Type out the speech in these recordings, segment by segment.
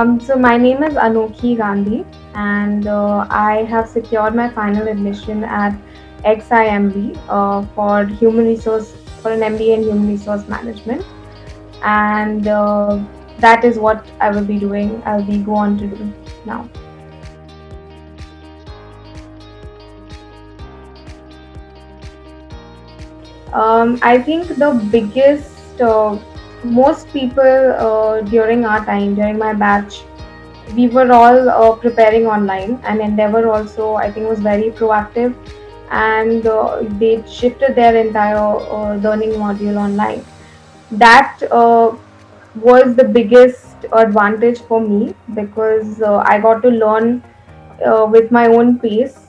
So my name is Anokhi Gandhi, and I have secured my final admission at XIMB for an MBA in Human Resource Management, and that is what I will be doing. I'll be go on to do now. I think the biggest, most people during our time, during my batch, we were all preparing online, and Endeavor also, I think, was very proactive, and they shifted their entire learning module online. That was the biggest advantage for me because I got to learn with my own pace,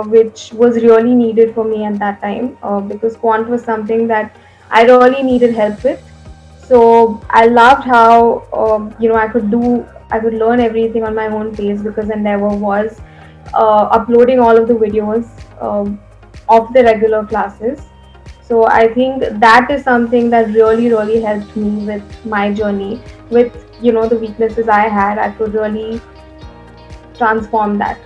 which was really needed for me at that time because quant was something that I really needed help with. So I loved how I could learn everything on my own pace because Endeavor was uploading all of the videos of the regular classes. So I think that is something that really helped me with my journey. With the weaknesses I had, I could really transform that.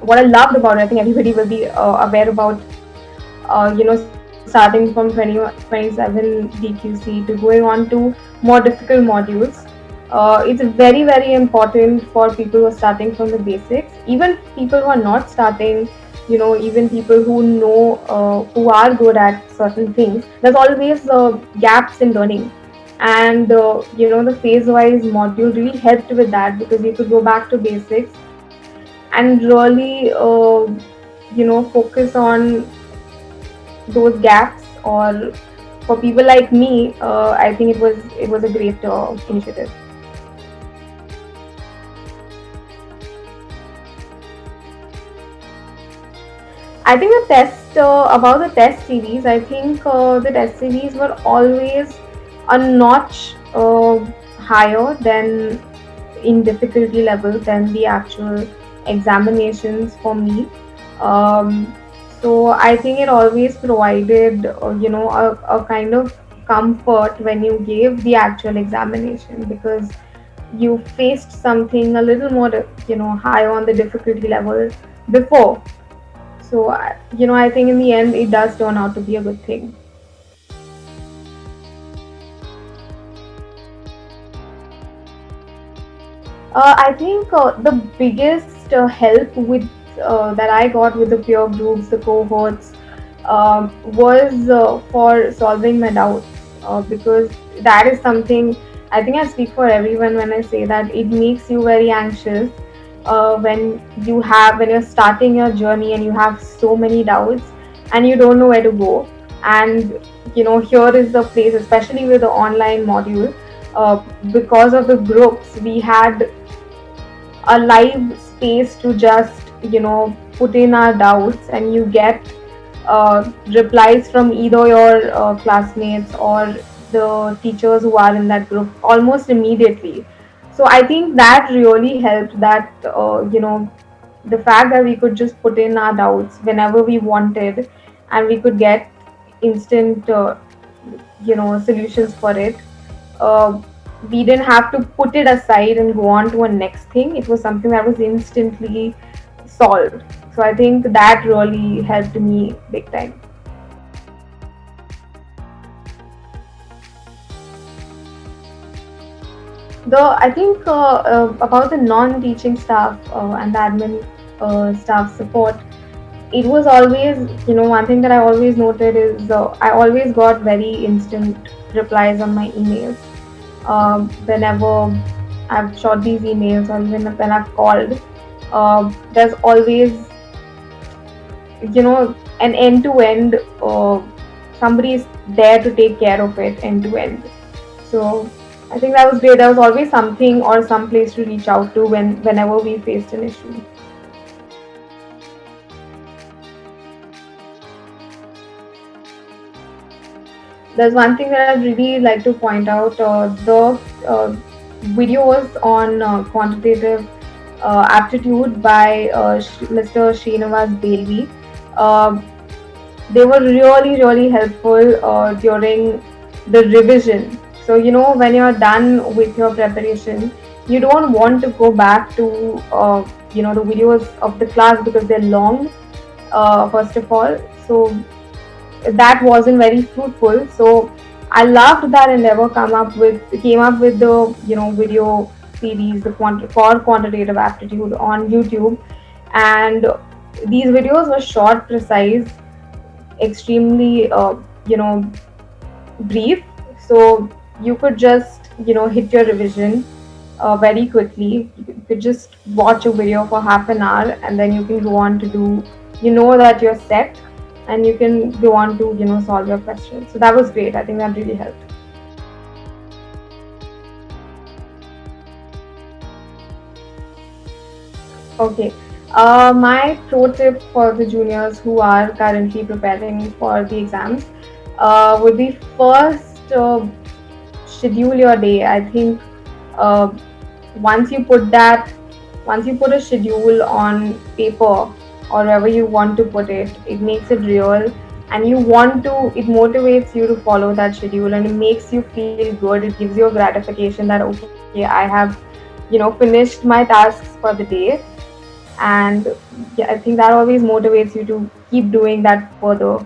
What I loved about it, I think everybody will be aware about, starting from 27 DQC to going on to more difficult modules. It's very important for people who are starting from the basics. Even people who are not starting, even people who know, who are good at certain things, there's always gaps in learning. And the phase-wise module really helped with that because you could go back to basics and really focus on those gaps. Or for people like me, I think it was a great initiative. I think the test about the test series. I think the test series were always a notch higher than in difficulty level than the actual examinations for me. Um, so I think it always provided, a kind of comfort when you gave the actual examination because you faced something a little more, high on the difficulty level before. So, I think in the end, it does turn out to be a good thing. I think the biggest help with that I got with the peer groups, the cohorts, was for solving my doubts because that is something I think I speak for everyone when I say that it makes you very anxious when you're starting your journey and you have so many doubts and you don't know where to go. And here is the place, especially with the online module. Because of the groups, we had a live space to just put in our doubts, and you get replies from either your classmates or the teachers who are in that group almost immediately. So I think that really helped, that the fact that we could just put in our doubts whenever we wanted and we could get instant solutions for it. uh, we didn't have to put it aside and go on to a next thing. It was something that was instantly solved. So I think that really helped me big time. I think about the non-teaching staff and the admin staff support, it was always, one thing that I always noted is I always got very instant replies on my emails. Whenever I've shot these emails or even when I've called, there's always, an end to end, somebody is there to take care of it end to end. So I think that was great. There was always something or some place to reach out to whenever we faced an issue. There's one thing that I'd really like to point out. The videos on quantitative aptitude by Mr. Srinivas Belvi. Uh, They were really, really helpful during the revision. So, when you're done with your preparation, you don't want to go back to, the videos of the class because they're long, first of all. So, that wasn't very fruitful. So, I loved that Endeavor came up with the, video series, for quantitative aptitude on YouTube. And these videos were short, precise, extremely brief, so you could just hit your revision very quickly. You could just watch a video for half an hour, and then you can go on to do, that you're set, and you can go on to solve your questions. So that was great. I think that really helped. Okay. My pro tip for the juniors who are currently preparing for the exams would be, first, schedule your day. I think uh, once you put that, once you put a schedule on paper or wherever you want to put it, it makes it real, and it motivates you to follow that schedule, and it makes you feel good. It gives you a gratification that, okay, I have, finished my tasks for the day. And yeah, I think that always motivates you to keep doing that further.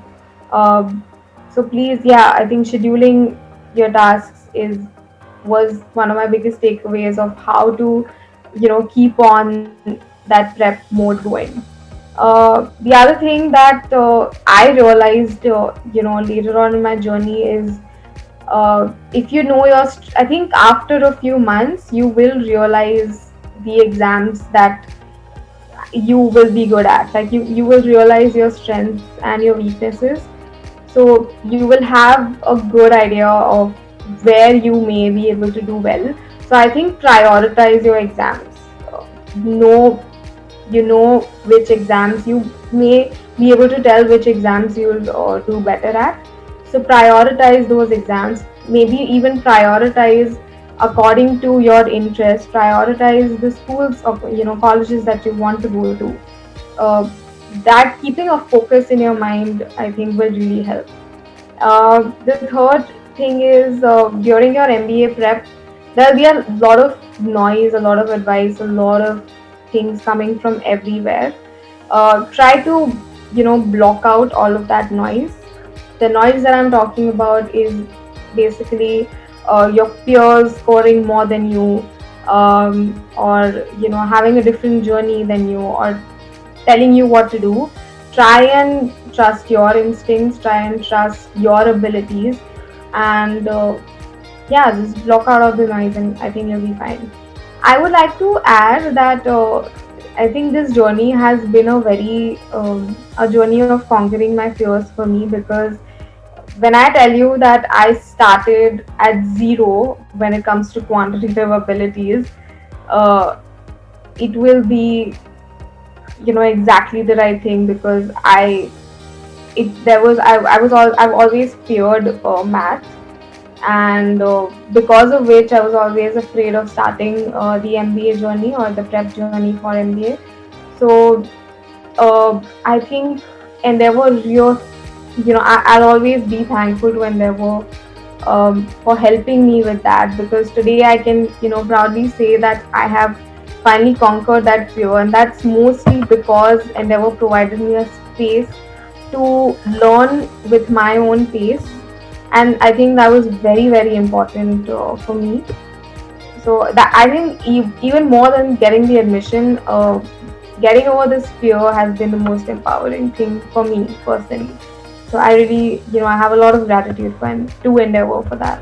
So please, yeah, I think scheduling your tasks is was one of my biggest takeaways of how to keep on that prep mode going. The other thing that I realized later on in my journey is, if you know I think after a few months you will realize the exams that you will be good at. Like, you will realize your strengths and your weaknesses, so you will have a good idea of where you may be able to do well. So I think prioritize your exams. Know you know which exams you may be able to tell which exams you'll do better at. So prioritize those exams. Maybe even prioritize according to your interest. Prioritize the schools of colleges that you want to go to. uh, that keeping a focus in your mind, I think, will really help. The third thing is, during your MBA prep, there'll be a lot of noise, a lot of advice, a lot of things coming from everywhere. Try to, block out all of that noise. The noise that I'm talking about is basically your peers scoring more than you, or having a different journey than you, or telling you what to do. Try and trust your instincts, try and trust your abilities, and yeah, just block out all the noise, and I think you'll be fine. I would like to add that I think this journey has been a journey of conquering my fears for me, because when I tell you that I started at zero when it comes to quantitative abilities, uh, it will be exactly the right thing, because I've always feared math, and because of which I was always afraid of starting the MBA journey or the prep journey for MBA. So I think Endeavor, I'll always be thankful to Endeavor for helping me with that, because today I can proudly say that I have finally conquered that fear, and that's mostly because Endeavor provided me a space to learn with my own pace, and I think that was very, very important for me. So that, I think, even more than getting the admission, getting over this fear has been the most empowering thing for me personally. So I really, I have a lot of gratitude to Endeavor for that.